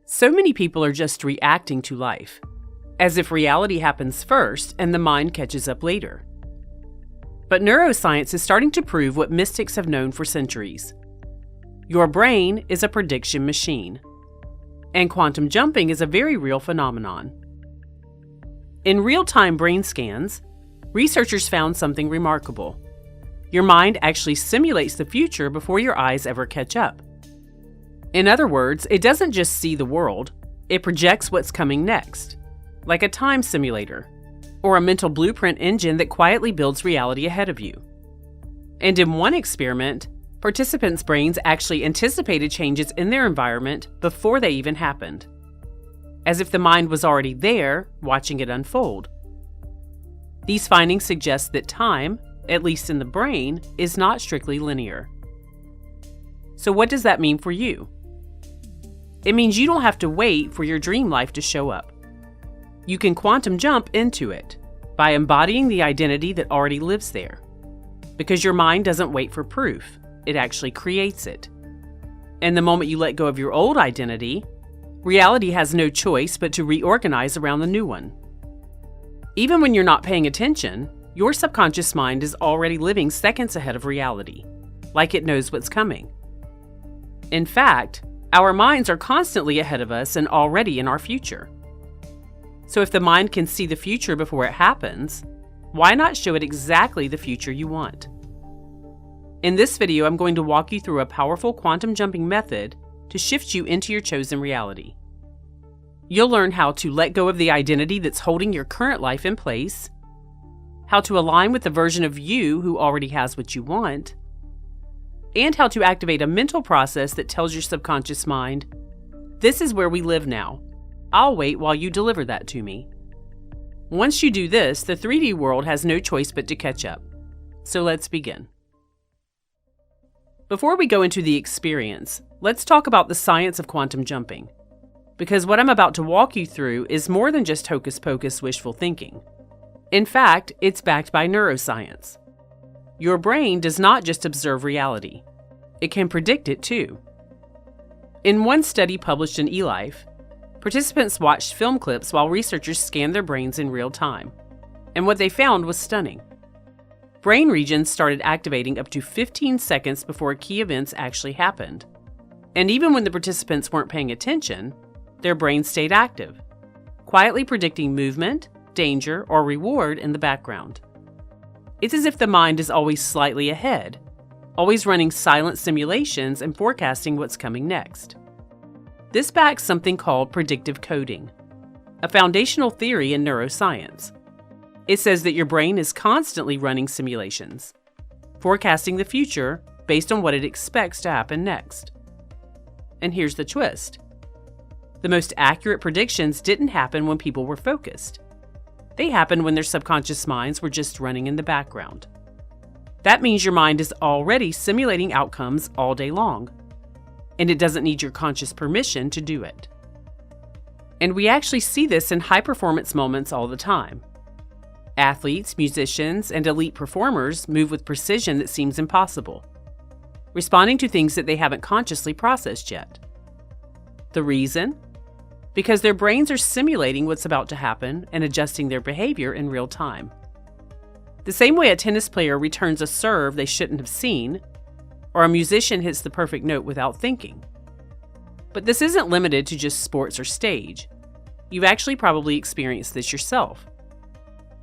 So many people are just reacting to life, as if reality happens first and the mind catches up later. But neuroscience is starting to prove what mystics have known for centuries. Your brain is a prediction machine, and quantum jumping is a very real phenomenon. In real-time brain scans, researchers found something remarkable. Your mind actually simulates the future before your eyes ever catch up. In other words, it doesn't just see the world, it projects what's coming next, like a time simulator, or a mental blueprint engine that quietly builds reality ahead of you. And in one experiment, participants' brains actually anticipated changes in their environment before they even happened, as if the mind was already there, watching it unfold. These findings suggest that time, at least in the brain, is not strictly linear. So what does that mean for you? It means you don't have to wait for your dream life to show up. You can quantum jump into it by embodying the identity that already lives there. Because your mind doesn't wait for proof, it actually creates it. And the moment you let go of your old identity, reality has no choice but to reorganize around the new one. Even when you're not paying attention, your subconscious mind is already living seconds ahead of reality, like it knows what's coming. In fact, our minds are constantly ahead of us and already in our future. So if the mind can see the future before it happens, why not show it exactly the future you want? In this video, I'm going to walk you through a powerful quantum jumping method to shift you into your chosen reality. You'll learn how to let go of the identity that's holding your current life in place, how to align with the version of you who already has what you want, and how to activate a mental process that tells your subconscious mind, "This is where we live now. I'll wait while you deliver that to me." Once you do this, the 3D world has no choice but to catch up. So let's begin. Before we go into the experience, let's talk about the science of quantum jumping. Because what I'm about to walk you through is more than just hocus pocus wishful thinking. In fact, it's backed by neuroscience. Your brain does not just observe reality. It can predict it too. In one study published in eLife, participants watched film clips while researchers scanned their brains in real time. And what they found was stunning. Brain regions started activating up to 15 seconds before key events actually happened. And even when the participants weren't paying attention, their brains stayed active, quietly predicting movement, danger, or reward in the background. It's as if the mind is always slightly ahead, always running silent simulations and forecasting what's coming next. This backs something called predictive coding, a foundational theory in neuroscience. It says that your brain is constantly running simulations, forecasting the future based on what it expects to happen next. And here's the twist. The most accurate predictions didn't happen when people were focused. They happened when their subconscious minds were just running in the background. That means your mind is already simulating outcomes all day long, and it doesn't need your conscious permission to do it. And we actually see this in high-performance moments all the time. Athletes, musicians, and elite performers move with precision that seems impossible, responding to things that they haven't consciously processed yet. The reason? Because their brains are simulating what's about to happen and adjusting their behavior in real time. The same way a tennis player returns a serve they shouldn't have seen, or a musician hits the perfect note without thinking. But this isn't limited to just sports or stage. You've actually probably experienced this yourself.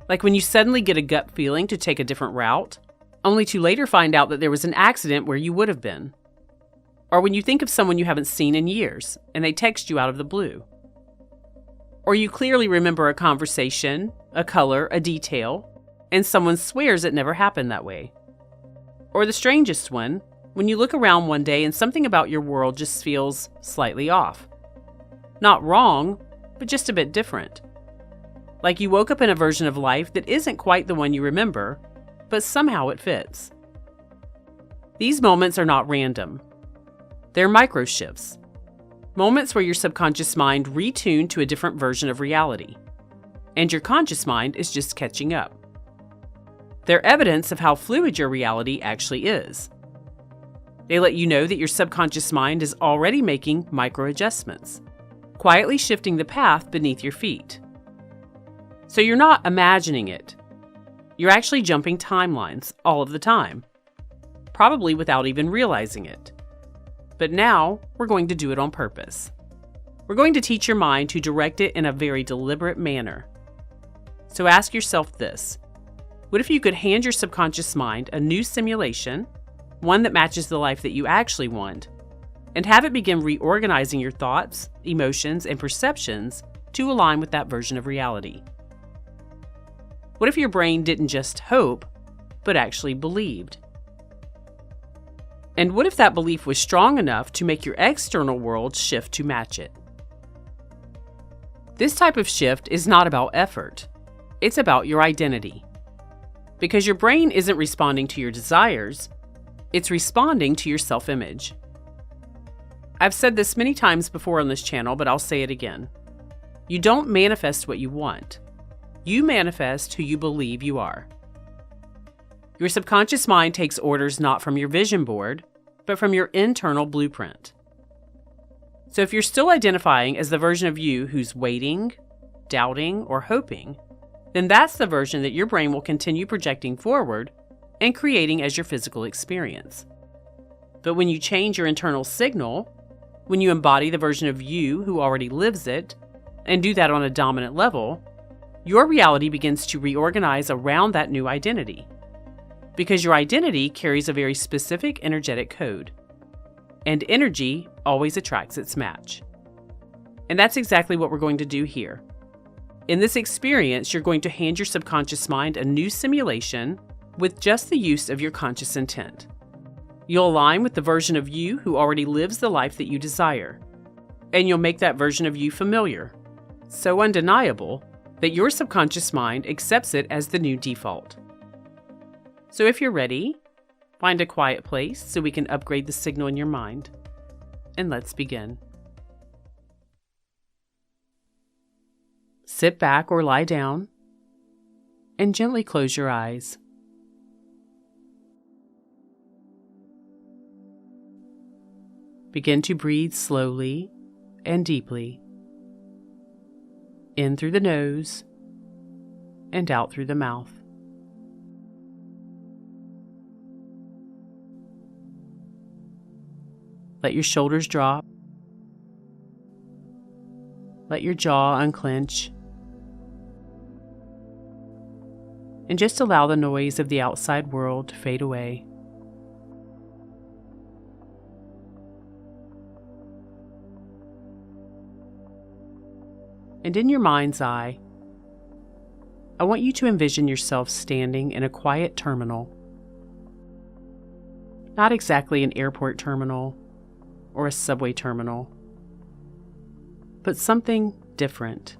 Like when you suddenly get a gut feeling to take a different route, only to later find out that there was an accident where you would have been. Or when you think of someone you haven't seen in years and they text you out of the blue. Or you clearly remember a conversation, a color, a detail, and someone swears it never happened that way. Or the strangest one, when you look around one day and something about your world just feels slightly off. Not wrong, but just a bit different. Like you woke up in a version of life that isn't quite the one you remember, but somehow it fits. These moments are not random. They're micro shifts. Moments where your subconscious mind retuned to a different version of reality, and your conscious mind is just catching up. They're evidence of how fluid your reality actually is. They let you know that your subconscious mind is already making micro adjustments, quietly shifting the path beneath your feet. So you're not imagining it. You're actually jumping timelines all of the time, probably without even realizing it. But now we're going to do it on purpose. We're going to teach your mind to direct it in a very deliberate manner. So ask yourself this: what if you could hand your subconscious mind a new simulation, one that matches the life that you actually want, and have it begin reorganizing your thoughts, emotions, and perceptions to align with that version of reality? What if your brain didn't just hope, but actually believed? And what if that belief was strong enough to make your external world shift to match it? This type of shift is not about effort. It's about your identity. Because your brain isn't responding to your desires, it's responding to your self-image. I've said this many times before on this channel, but I'll say it again. You don't manifest what you want. You manifest who you believe you are. Your subconscious mind takes orders not from your vision board, but from your internal blueprint. So if you're still identifying as the version of you who's waiting, doubting, or hoping, then that's the version that your brain will continue projecting forward and creating as your physical experience. But when you change your internal signal, when you embody the version of you who already lives it, and do that on a dominant level, your reality begins to reorganize around that new identity. Because your identity carries a very specific energetic code. And energy always attracts its match. And that's exactly what we're going to do here. In this experience, you're going to hand your subconscious mind a new simulation with just the use of your conscious intent. You'll align with the version of you who already lives the life that you desire. And you'll make that version of you familiar, so undeniable that your subconscious mind accepts it as the new default. So if you're ready, find a quiet place so we can upgrade the signal in your mind. And let's begin. Sit back or lie down and gently close your eyes. Begin to breathe slowly and deeply, in through the nose and out through the mouth. Let your shoulders drop. Let your jaw unclench. And just allow the noise of the outside world to fade away. And in your mind's eye, I want you to envision yourself standing in a quiet terminal. Not exactly an airport terminal or a subway terminal, but something different.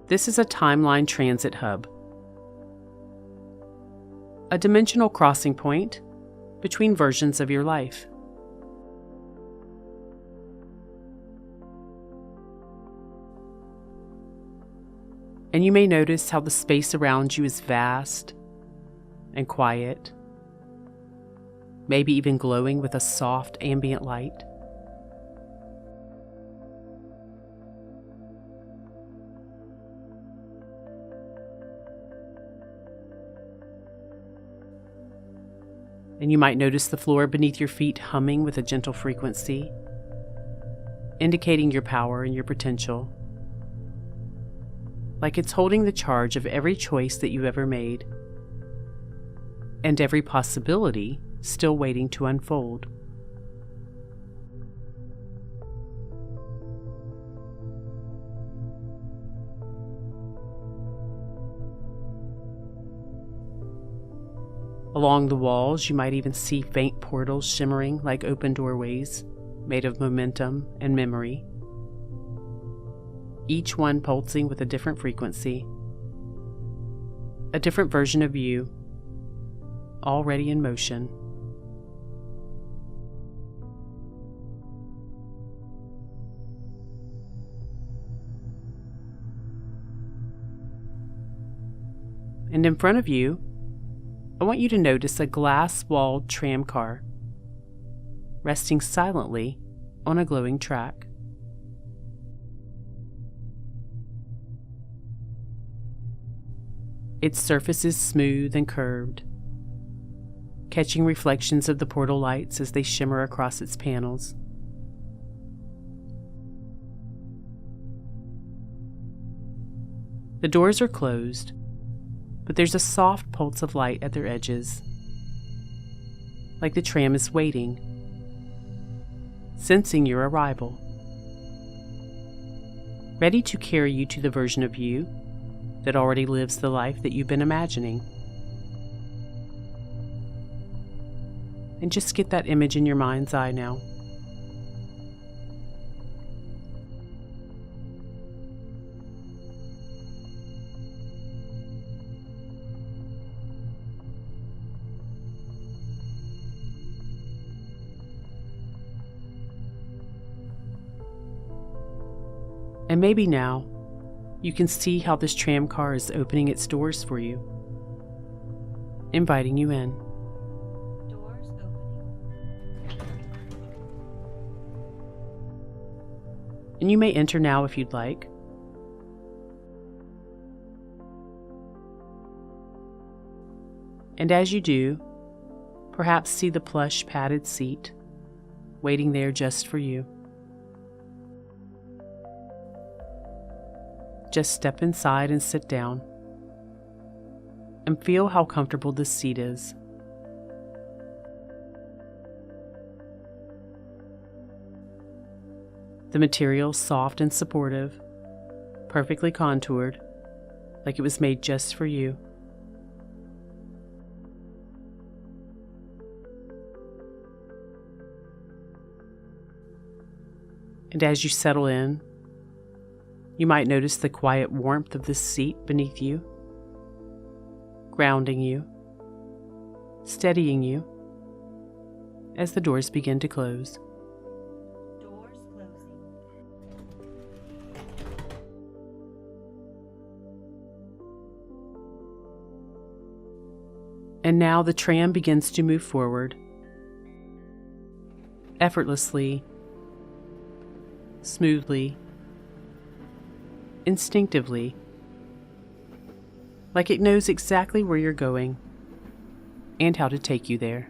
This is a timeline transit hub, a dimensional crossing point between versions of your life. And you may notice how the space around you is vast and quiet, maybe even glowing with a soft ambient light. And you might notice the floor beneath your feet humming with a gentle frequency, indicating your power and your potential, like it's holding the charge of every choice that you ever made, and every possibility still waiting to unfold. Along the walls, you might even see faint portals shimmering like open doorways, made of momentum and memory, each one pulsing with a different frequency, a different version of you, already in motion. And in front of you, I want you to notice a glass-walled tram car resting silently on a glowing track. Its surface is smooth and curved, catching reflections of the portal lights as they shimmer across its panels. The doors are closed, but there's a soft pulse of light at their edges, like the tram is waiting, sensing your arrival, ready to carry you to the version of you that already lives the life that you've been imagining. And just get that image in your mind's eye now. And maybe now, you can see how this tram car is opening its doors for you, inviting you in. Doors opening. And you may enter now if you'd like. And as you do, perhaps see the plush padded seat waiting there just for you. Just step inside and sit down, and feel how comfortable this seat is. The material soft and supportive, perfectly contoured, like it was made just for you. And as you settle in, you might notice the quiet warmth of this seat beneath you, grounding you, steadying you as the doors begin to close. Doors closing. And now the tram begins to move forward, effortlessly, smoothly, instinctively, like it knows exactly where you're going and how to take you there.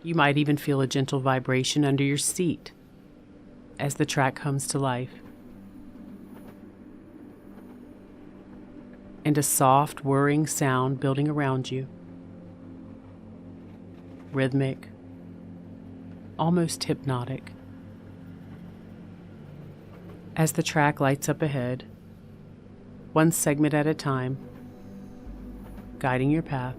You might even feel a gentle vibration under your seat as the track comes to life, and a soft whirring sound building around you. Rhythmic, almost hypnotic. As the track lights up ahead, one segment at a time, guiding your path.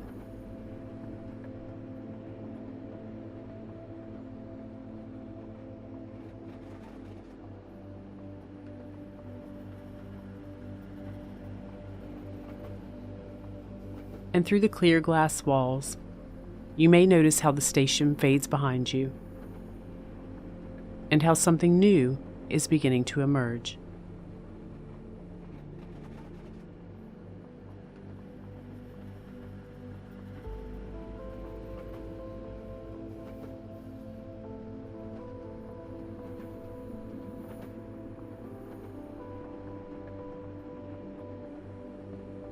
And through the clear glass walls, you may notice how the station fades behind you, and how something new is beginning to emerge.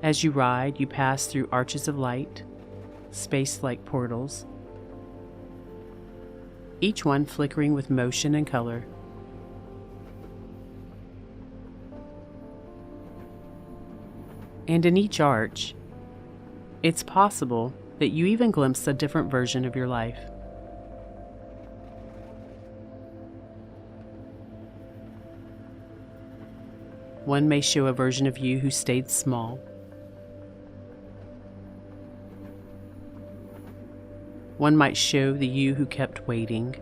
As you ride, you pass through arches of light, space-like portals, each one flickering with motion and color. And in each arch, it's possible that you even glimpse a different version of your life. One may show a version of you who stayed small. One might show the you who kept waiting.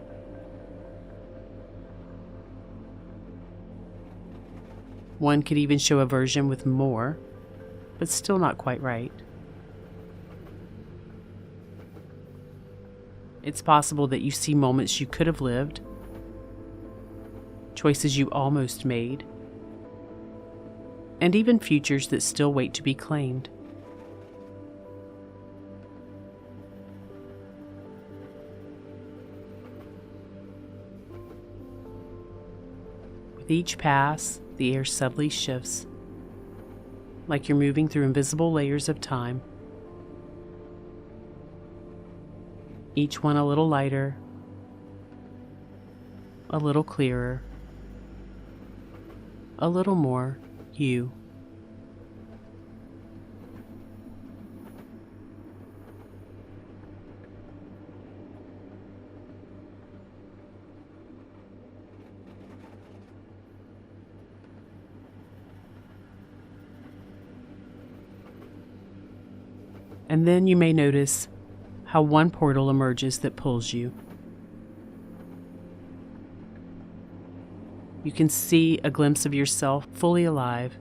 One could even show a version with more, but still not quite right. It's possible that you see moments you could have lived, choices you almost made, and even futures that still wait to be claimed. With each pass, the air subtly shifts, like you're moving through invisible layers of time. Each one a little lighter, a little clearer, a little more you. And then you may notice how one portal emerges that pulls you. You can see a glimpse of yourself fully alive,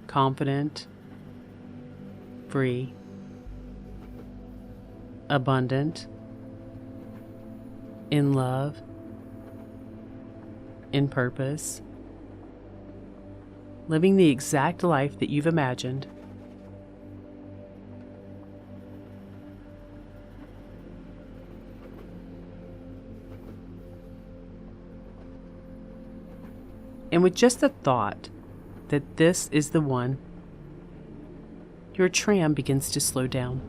confident, free, abundant, in love, in purpose, living the exact life that you've imagined. And with just the thought that this is the one, your tram begins to slow down.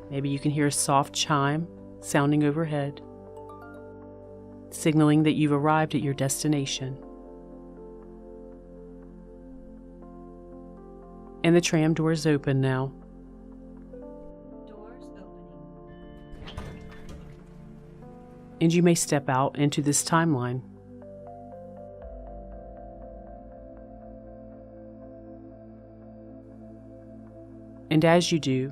Maybe you can hear a soft chime sounding overhead, signaling that you've arrived at your destination. And the tram doors open now. Doors opening. And you may step out into this timeline. And as you do,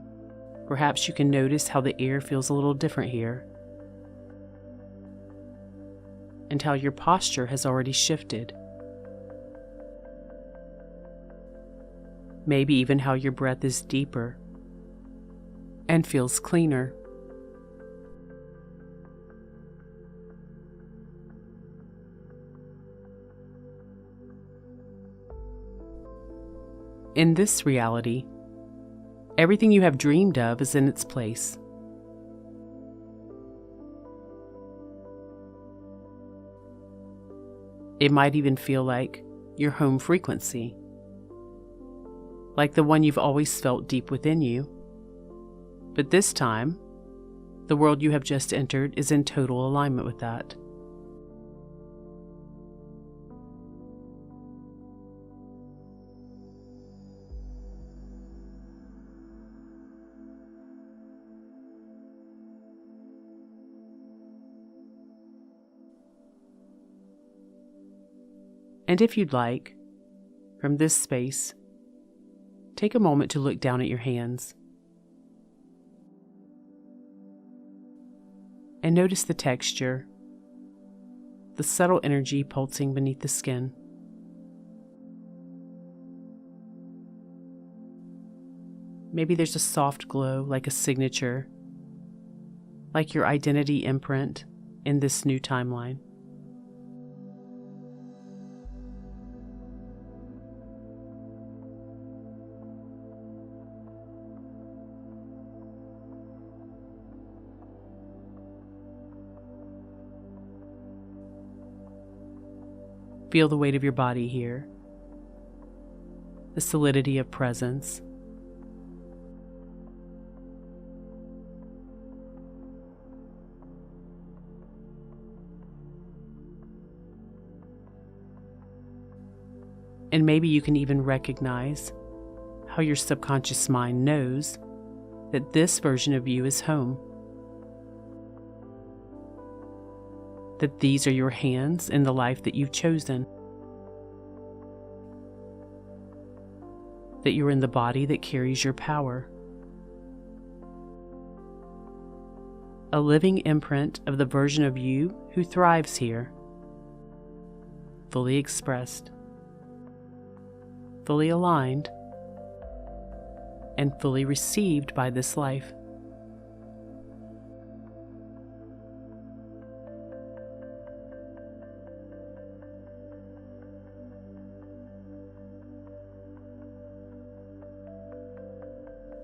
perhaps you can notice how the air feels a little different here, and how your posture has already shifted. Maybe even how your breath is deeper and feels cleaner. In this reality, everything you have dreamed of is in its place. It might even feel like your home frequency, like the one you've always felt deep within you. But this time, the world you have just entered is in total alignment with that. And if you'd like, from this space, take a moment to look down at your hands and notice the texture, the subtle energy pulsing beneath the skin. Maybe there's a soft glow like a signature, like your identity imprint in this new timeline. Feel the weight of your body here, the solidity of presence. And maybe you can even recognize how your subconscious mind knows that this version of you is home. That these are your hands in the life that you've chosen. That you're in the body that carries your power. A a living imprint of the version of you who thrives here, fully expressed, fully aligned, and fully received by this life.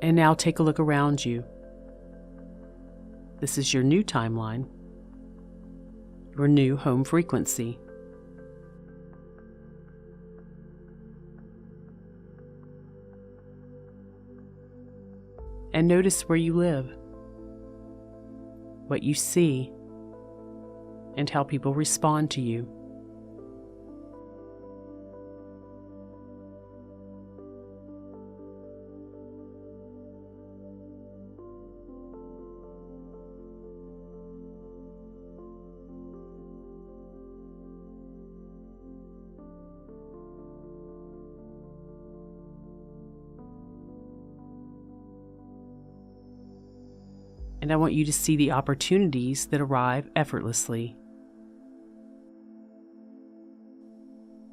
And now take a look around you. This is your new timeline, your new home frequency. And notice where you live, what you see, and how people respond to you. And I want you to see the opportunities that arrive effortlessly,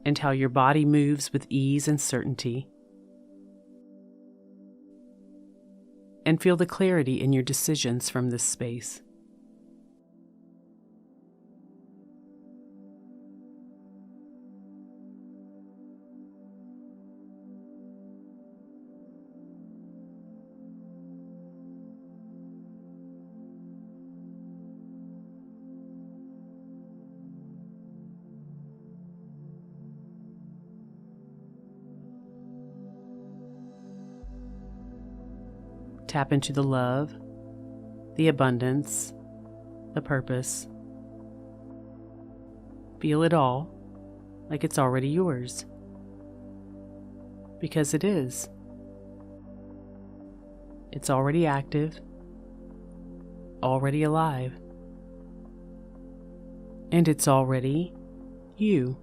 and how your body moves with ease and certainty, and feel the clarity in your decisions from this space. Tap into the love, the abundance, the purpose. Feel it all like it's already yours. Because it is. It's already active, already alive, and it's already you.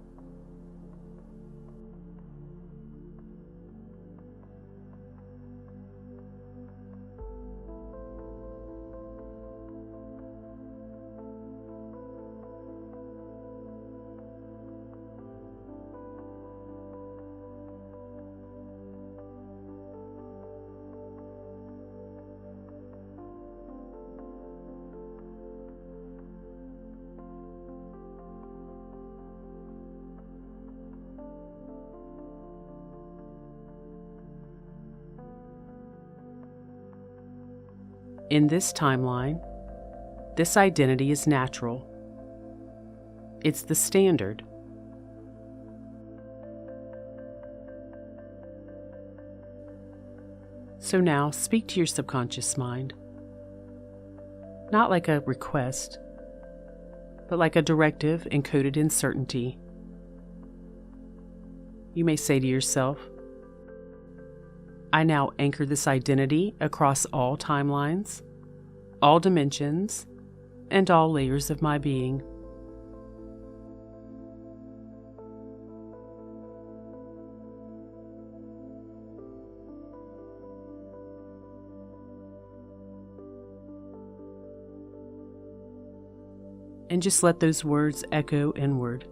In this timeline, this identity is natural. It's the standard. So now speak to your subconscious mind, not like a request, but like a directive encoded in certainty. You may say to yourself, I now anchor this identity across all timelines, all dimensions, and all layers of my being. And just let those words echo inward.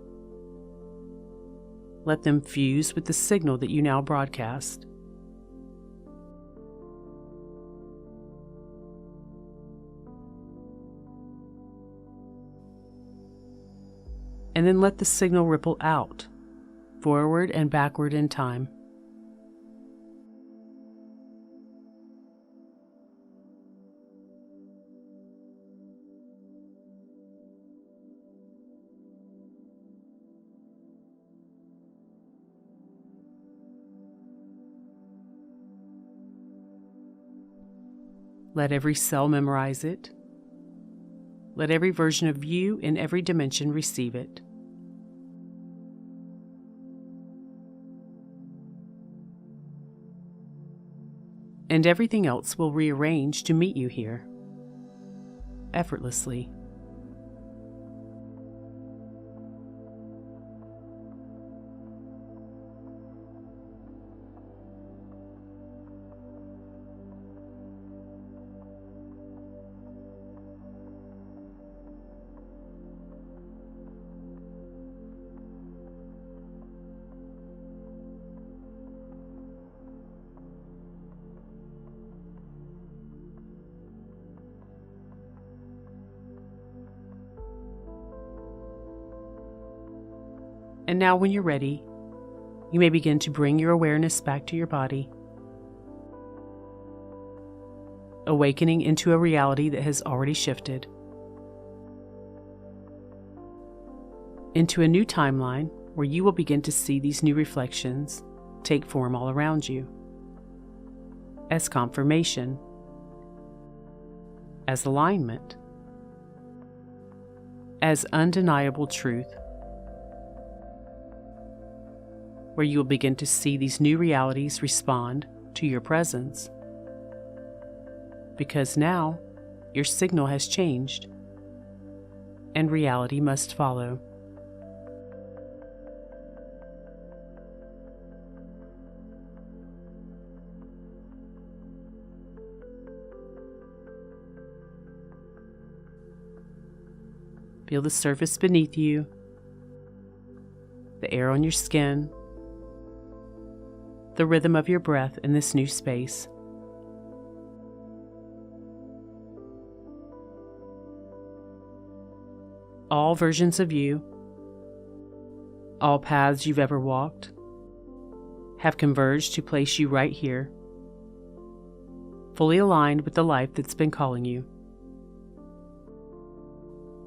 Let them fuse with the signal that you now broadcast. And then let the signal ripple out, forward and backward in time. Let every cell memorize it. Let every version of you in every dimension receive it. And everything else will rearrange to meet you here, effortlessly. And now when you're ready, you may begin to bring your awareness back to your body, awakening into a reality that has already shifted, into a new timeline where you will begin to see these new reflections take form all around you, as confirmation, as alignment, as undeniable truth, where you will begin to see these new realities respond to your presence. Because now, your signal has changed, and reality must follow. Feel the surface beneath you, the air on your skin, the rhythm of your breath in this new space. All versions of you, all paths you've ever walked, have converged to place you right here, fully aligned with the life that's been calling you,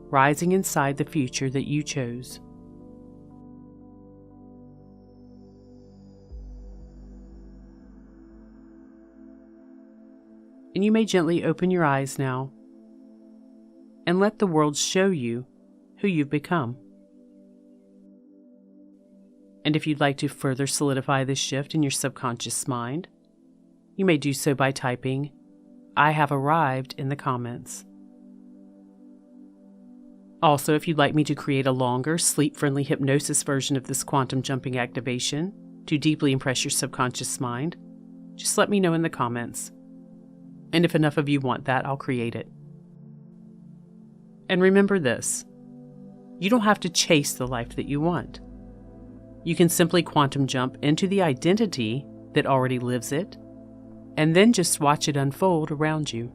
rising inside the future that you chose. And you may gently open your eyes now and let the world show you who you've become. And if you'd like to further solidify this shift in your subconscious mind, you may do so by typing, "I have arrived" in the comments. Also, if you'd like me to create a longer, sleep-friendly hypnosis version of this quantum jumping activation to deeply impress your subconscious mind, just let me know in the comments. And if enough of you want that, I'll create it. And remember this, you don't have to chase the life that you want. You can simply quantum jump into the identity that already lives it, and then just watch it unfold around you.